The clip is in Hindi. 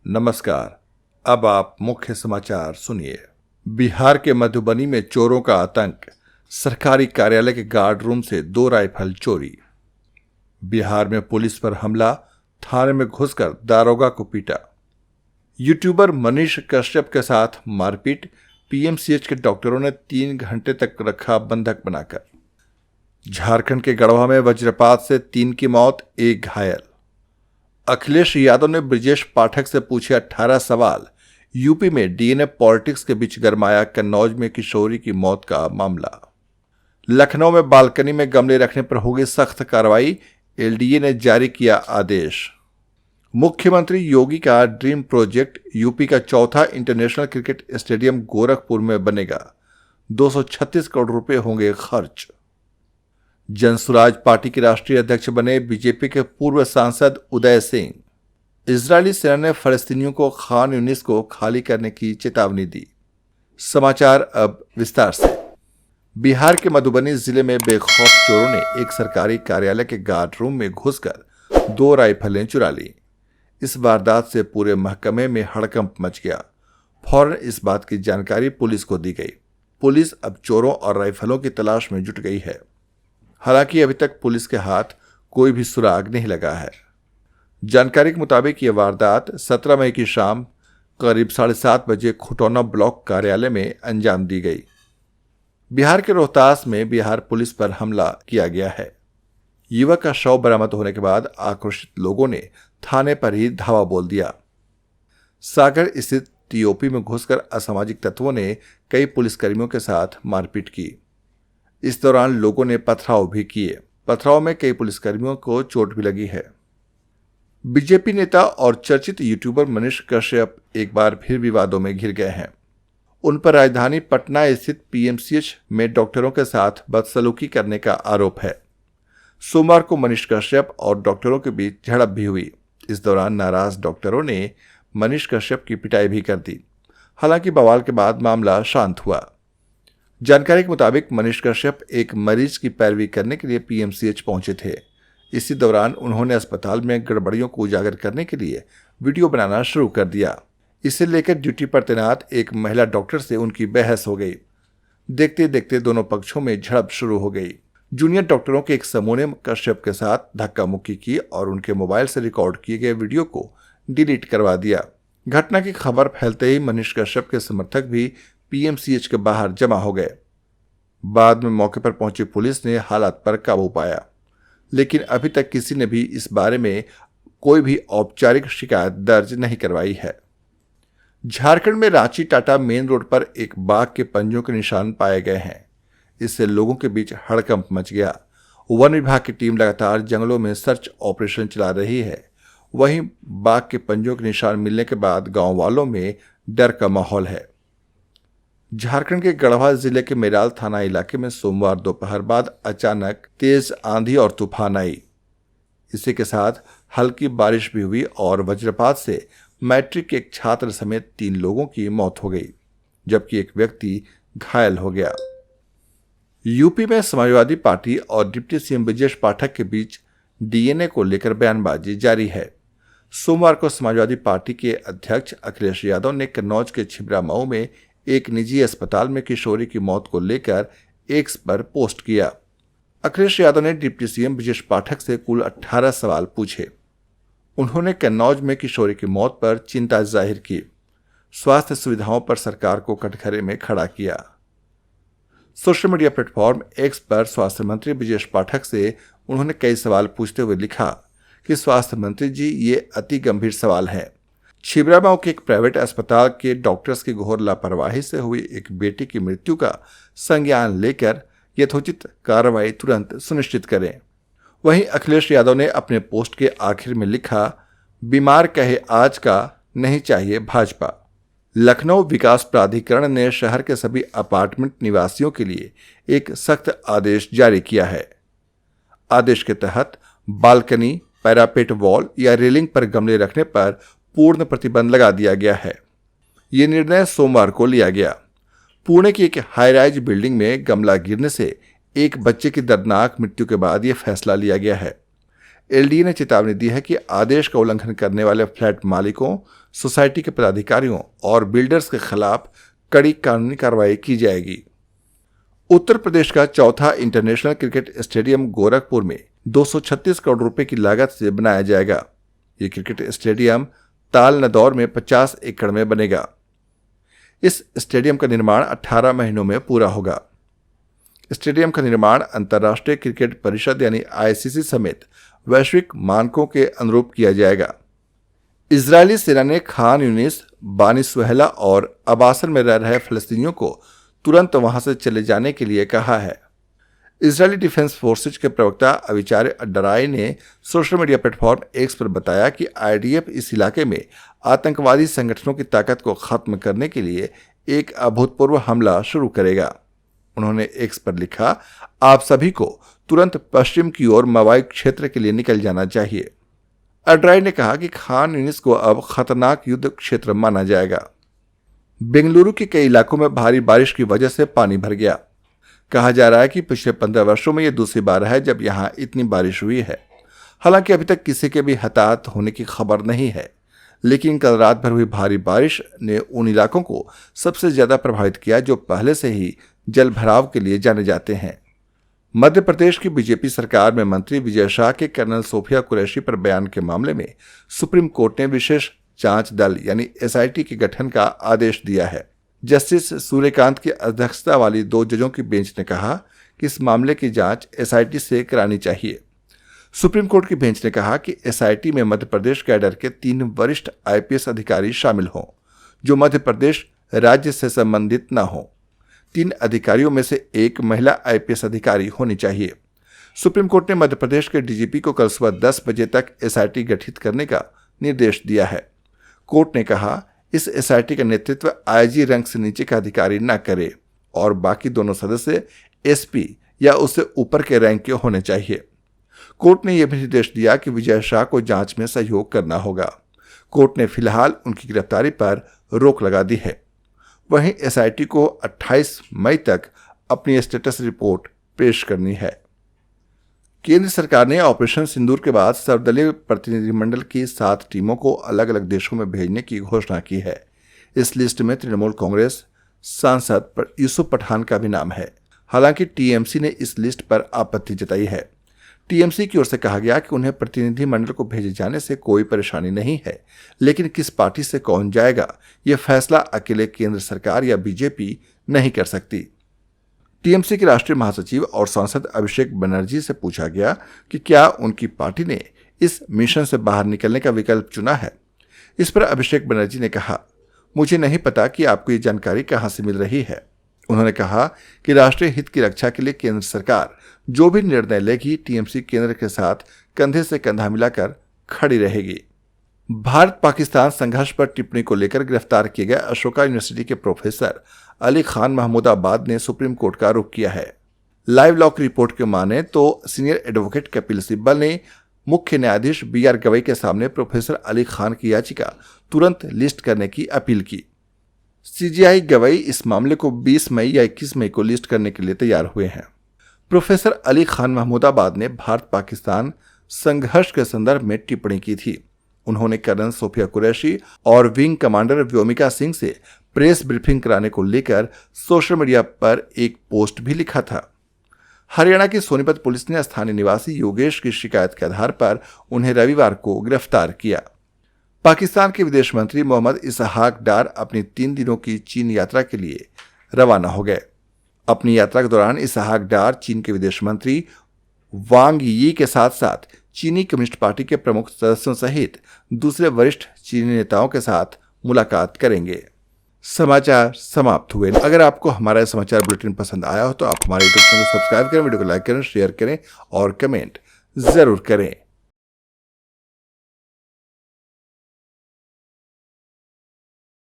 नमस्कार। अब आप मुख्य समाचार सुनिए। बिहार के मधुबनी में चोरों का आतंक, सरकारी कार्यालय के गार्ड रूम से 2 राइफल चोरी। बिहार में पुलिस पर हमला, थाने में घुसकर दारोगा को पीटा। यूट्यूबर मनीष कश्यप के साथ मारपीट, पीएमसीएच के डॉक्टरों ने 3 घंटे तक रखा बंधक बनाकर। झारखंड के गढ़वा में वज्रपात से 3 की मौत, 1 घायल। अखिलेश यादव ने ब्रिजेश पाठक से पूछे 18 सवाल। यूपी में डीएनए पॉलिटिक्स के बीच गरमाया कन्नौज में किशोरी की मौत का मामला। लखनऊ में बालकनी में गमले रखने पर होगी सख्त कार्रवाई, एलडीए ने जारी किया आदेश। मुख्यमंत्री योगी का ड्रीम प्रोजेक्ट यूपी का चौथा इंटरनेशनल क्रिकेट स्टेडियम गोरखपुर में बनेगा, 236 करोड़ रुपए होंगे खर्च। जनसुराज पार्टी के राष्ट्रीय अध्यक्ष बने बीजेपी के पूर्व सांसद उदय सिंह। इजरायली सेना ने फलस्तीनियों को खान यूनिस को खाली करने की चेतावनी दी। समाचार अब विस्तार से। बिहार के मधुबनी जिले में बेखौफ चोरों ने एक सरकारी कार्यालय के गार्ड रूम में घुसकर 2 राइफलें चुरा ली। इस वारदात से पूरे महकमे में हड़कंप मच गया। फौरन इस बात की जानकारी पुलिस को दी गई। पुलिस अब चोरों और राइफलों की तलाश में जुट गई है। हालांकि अभी तक पुलिस के हाथ कोई भी सुराग नहीं लगा है। जानकारी के मुताबिक यह वारदात 17 मई की शाम करीब 7:30 बजे खुटौना ब्लॉक कार्यालय में अंजाम दी गई। बिहार के रोहतास में बिहार पुलिस पर हमला किया गया है। युवक का शव बरामद होने के बाद आक्रोशित लोगों ने थाने पर ही धावा बोल दिया। सागर स्थित टीओपी में घुसकर असामाजिक तत्वों ने कई पुलिसकर्मियों के साथ मारपीट की। इस दौरान लोगों ने पथराव भी किए। पथराव में कई पुलिसकर्मियों को चोट भी लगी है। बीजेपी नेता और चर्चित यूट्यूबर मनीष कश्यप एक बार फिर विवादों में घिर गए हैं। उन पर राजधानी पटना स्थित पीएमसीएच में डॉक्टरों के साथ बदसलूकी करने का आरोप है। सोमवार को मनीष कश्यप और डॉक्टरों के बीच झड़प भी हुई। इस दौरान नाराज डॉक्टरों ने मनीष कश्यप की पिटाई भी कर दी। हालांकि बवाल के बाद मामला शांत हुआ। जानकारी के मुताबिक मनीष कश्यप एक मरीज की पैरवी करने के लिए पीएमसीएच पहुंचे थे। इसी दौरान उन्होंने अस्पताल में गड़बड़ियों को उजागर करने के लिए वीडियो बनाना शुरू कर दिया। इसे लेकर ड्यूटी पर तैनात एक महिला डॉक्टर से उनकी बहस हो गई। देखते देखते दोनों पक्षों में झड़प शुरू हो गई। जूनियर डॉक्टरों के एक समूह ने कश्यप के साथ धक्का मुक्की की और उनके मोबाइल से रिकॉर्ड किए गए वीडियो को डिलीट करवा दिया। घटना की खबर फैलते ही मनीष कश्यप के समर्थक भी पीएमसीएच के बाहर जमा हो गए। बाद में मौके पर पहुंची पुलिस ने हालात पर काबू पाया, लेकिन अभी तक किसी ने भी इस बारे में कोई भी औपचारिक शिकायत दर्ज नहीं करवाई है। झारखंड में रांची टाटा मेन रोड पर एक बाघ के पंजों के निशान पाए गए हैं। इससे लोगों के बीच हड़कंप मच गया। वन विभाग की टीम लगातार जंगलों में सर्च ऑपरेशन चला रही है। वहीं बाघ के पंजों के निशान मिलने के बाद गांव वालों में डर का माहौल है। झारखंड के गढ़वा जिले के मेराल थाना इलाके में सोमवार दोपहर बाद अचानक तेज आंधी और तूफान आई। इसी के साथ हल्की बारिश भी हुई और वज्रपात से मैट्रिक के एक छात्र समेत 3 लोगों की मौत हो गई, जबकि एक व्यक्ति घायल हो गया। यूपी में समाजवादी पार्टी और डिप्टी सीएम ब्रिजेश पाठक के बीच डीएनए को लेकर बयानबाजी जारी है। सोमवार को समाजवादी पार्टी के अध्यक्ष अखिलेश यादव ने कन्नौज के छिबरा मऊ में एक निजी अस्पताल में किशोरी की मौत को लेकर एक्स पर पोस्ट किया। अखिलेश यादव ने डिप्टी सीएम ब्रिजेश पाठक से कुल 18 सवाल पूछे। उन्होंने कन्नौज में किशोरी की मौत पर चिंता जाहिर की। स्वास्थ्य सुविधाओं पर सरकार को कटघरे में खड़ा किया। सोशल मीडिया प्लेटफॉर्म एक्स पर स्वास्थ्य मंत्री ब्रिजेश पाठक से उन्होंने कई सवाल पूछते हुए लिखा कि स्वास्थ्य मंत्री जी, ये अति गंभीर सवाल हैं। छिबरामऊ के एक प्राइवेट अस्पताल के डॉक्टर्स की घोर लापरवाही से हुई एक बेटी की मृत्यु का संज्ञान लेकर यथोचित कार्रवाई तुरंत सुनिश्चित करें। वहीं अखिलेश यादव ने अपने पोस्ट के आखिर में लिखा, बीमार कहे आज का नहीं चाहिए भाजपा। लखनऊ विकास प्राधिकरण ने शहर के सभी अपार्टमेंट निवासियों के लिए एक सख्त आदेश जारी किया है। आदेश के तहत बालकनी, पैरापेट वॉल या रेलिंग पर गमले रखने पर पूर्ण प्रतिबंध लगा दिया गया है। ये निर्णय सोमवार को लिया गया। पुणे की एक हाई राइज बिल्डिंग में गमला गिरने से एक बच्चे की दर्दनाक मृत्यु के बाद यह फैसला लिया गया है। एलडीए ने चेतावनी दी है कि आदेश का उल्लंघन करने वाले फ्लैट मालिकों, सोसाइटी के पदाधिकारियों और बिल्डर्स के खिलाफ कड़ी कानूनी कार्रवाई की जाएगी। उत्तर प्रदेश का चौथा इंटरनेशनल क्रिकेट स्टेडियम गोरखपुर में 236 करोड़ रुपए की लागत से बनाया जाएगा। ये क्रिकेट स्टेडियम ताल नदौर में 50 एकड़ में बनेगा। इस स्टेडियम का निर्माण 18 महीनों में पूरा होगा। स्टेडियम का निर्माण अंतर्राष्ट्रीय क्रिकेट परिषद यानी आईसीसी समेत वैश्विक मानकों के अनुरूप किया जाएगा। इजरायली सेना ने खान यूनिस, बानी सुहेला और अबासन में रह रहे फलस्तीनियों को तुरंत वहां से चले जाने के लिए कहा है। इजरायली डिफेंस फोर्सेज के प्रवक्ता अविचार्य अड्डराई ने सोशल मीडिया प्लेटफॉर्म एक्स पर बताया कि आईडीएफ इस इलाके में आतंकवादी संगठनों की ताकत को खत्म करने के लिए एक अभूतपूर्व हमला शुरू करेगा। उन्होंने एक्स पर लिखा, आप सभी को तुरंत पश्चिम की ओर मवाई क्षेत्र के लिए निकल जाना चाहिए। अड्डराई ने कहा कि खान यूनिस को अब खतरनाक युद्ध क्षेत्र माना जाएगा। बेंगलुरु के कई इलाकों में भारी बारिश की वजह से पानी भर गया। कहा जा रहा है कि पिछले 15 वर्षों में यह दूसरी बार है जब यहां इतनी बारिश हुई है। हालांकि अभी तक किसी के भी हताहत होने की खबर नहीं है, लेकिन कल रात भर हुई भारी बारिश ने उन इलाकों को सबसे ज्यादा प्रभावित किया जो पहले से ही जल भराव के लिए जाने जाते हैं। मध्य प्रदेश की बीजेपी सरकार में मंत्री विजय शाह के कर्नल सोफिया कुरैशी पर बयान के मामले में सुप्रीम कोर्ट ने विशेष जांच दल यानी एसआईटी के गठन का आदेश दिया है। जस्टिस सूर्यकांत की अध्यक्षता वाली 2 जजों की बेंच ने कहा कि इस मामले की जांच एसआईटी से करानी चाहिए। सुप्रीम कोर्ट की बेंच ने कहा कि एसआईटी में मध्य प्रदेश कैडर के 3 वरिष्ठ आईपीएस अधिकारी शामिल हों जो मध्य प्रदेश राज्य से संबंधित न हों। 3 अधिकारियों में से 1 महिला आईपीएस अधिकारी होनी चाहिए। सुप्रीम कोर्ट ने मध्य प्रदेश के डीजीपी को कल सुबह 10 बजे तक एसआईटी गठित करने का निर्देश दिया है। कोर्ट ने कहा, इस एसआईटी का नेतृत्व आईजी रैंक से नीचे का अधिकारी न करे और बाकी दोनों सदस्य एसपी या उससे ऊपर के रैंक के होने चाहिए। कोर्ट ने यह भी निर्देश दिया कि विजय शाह को जांच में सहयोग करना होगा। कोर्ट ने फिलहाल उनकी गिरफ्तारी पर रोक लगा दी है। वहीं एसआईटी को 28 मई तक अपनी स्टेटस रिपोर्ट पेश करनी है। केंद्र सरकार ने ऑपरेशन सिंदूर के बाद सर्वदलीय प्रतिनिधिमंडल की 7 टीमों को अलग अलग देशों में भेजने की घोषणा की है। इस लिस्ट में तृणमूल कांग्रेस सांसद यूसुफ पठान का भी नाम है। हालांकि टीएमसी ने इस लिस्ट पर आपत्ति जताई है। टीएमसी की ओर से कहा गया कि उन्हें प्रतिनिधिमंडल को भेजे जाने से कोई परेशानी नहीं है, लेकिन किस पार्टी से कौन जाएगा यह फैसला अकेले केंद्र सरकार या बीजेपी नहीं कर सकती। टीएमसी के राष्ट्रीय महासचिव और सांसद अभिषेक बनर्जी से पूछा गया कि क्या उनकी पार्टी ने इस मिशन से बाहर निकलने का विकल्प चुना है। इस पर अभिषेक बनर्जी ने कहा, मुझे नहीं पता कि आपको ये जानकारी कहां से मिल रही है। उन्होंने कहा कि राष्ट्रीय हित की रक्षा के लिए केंद्र सरकार जो भी निर्णय लेगी, टीएमसी केंद्र के साथ कंधे से कंधा मिलाकर खड़ी रहेगी। भारत पाकिस्तान संघर्ष पर टिप्पणी को लेकर गिरफ्तार किए गए अशोका यूनिवर्सिटी के प्रोफेसर अली खान महमूदाबाद ने सुप्रीम कोर्ट का रुख किया है। लाइव लॉ की रिपोर्ट के माने तो सीनियर एडवोकेट कपिल सिब्बल ने मुख्य न्यायाधीश बीआर गवई के सामने प्रोफेसर अली खान की याचिका तुरंत लिस्ट करने की अपील की। सीजेआई गवई इस मामले को 20 मई या 21 मई को लिस्ट करने के लिए तैयार हुए हैं। प्रोफेसर अली खान महमूदाबाद ने भारत पाकिस्तान संघर्ष के संदर्भ में टिप्पणी की थी। उन्होंने कर्नल सोफिया कुरैशी और विंग कमांडर व्योमिका सिंह से प्रेस ब्रीफिंग कराने को लेकर सोशल मीडिया पर एक पोस्ट भी लिखा था। हरियाणा की सोनीपत पुलिस ने स्थानीय निवासी योगेश की शिकायत के आधार पर उन्हें रविवार को गिरफ्तार किया। पाकिस्तान के विदेश मंत्री मोहम्मद इसहाक डार अपनी 3 दिनों की चीन यात्रा के लिए रवाना हो गए। अपनी यात्रा के दौरान इसहाक डार चीन के विदेश मंत्री वांग यी के साथ साथ चीनी कम्युनिस्ट पार्टी के प्रमुख सदस्यों सहित दूसरे वरिष्ठ चीनी नेताओं के साथ मुलाकात करेंगे। समाचार समाप्त हुए। अगर आपको हमारा समाचार बुलेटिन पसंद आया हो तो आप हमारे यूट्यूब चैनल को सब्सक्राइब करें, वीडियो को लाइक करें, शेयर करें और कमेंट जरूर करें।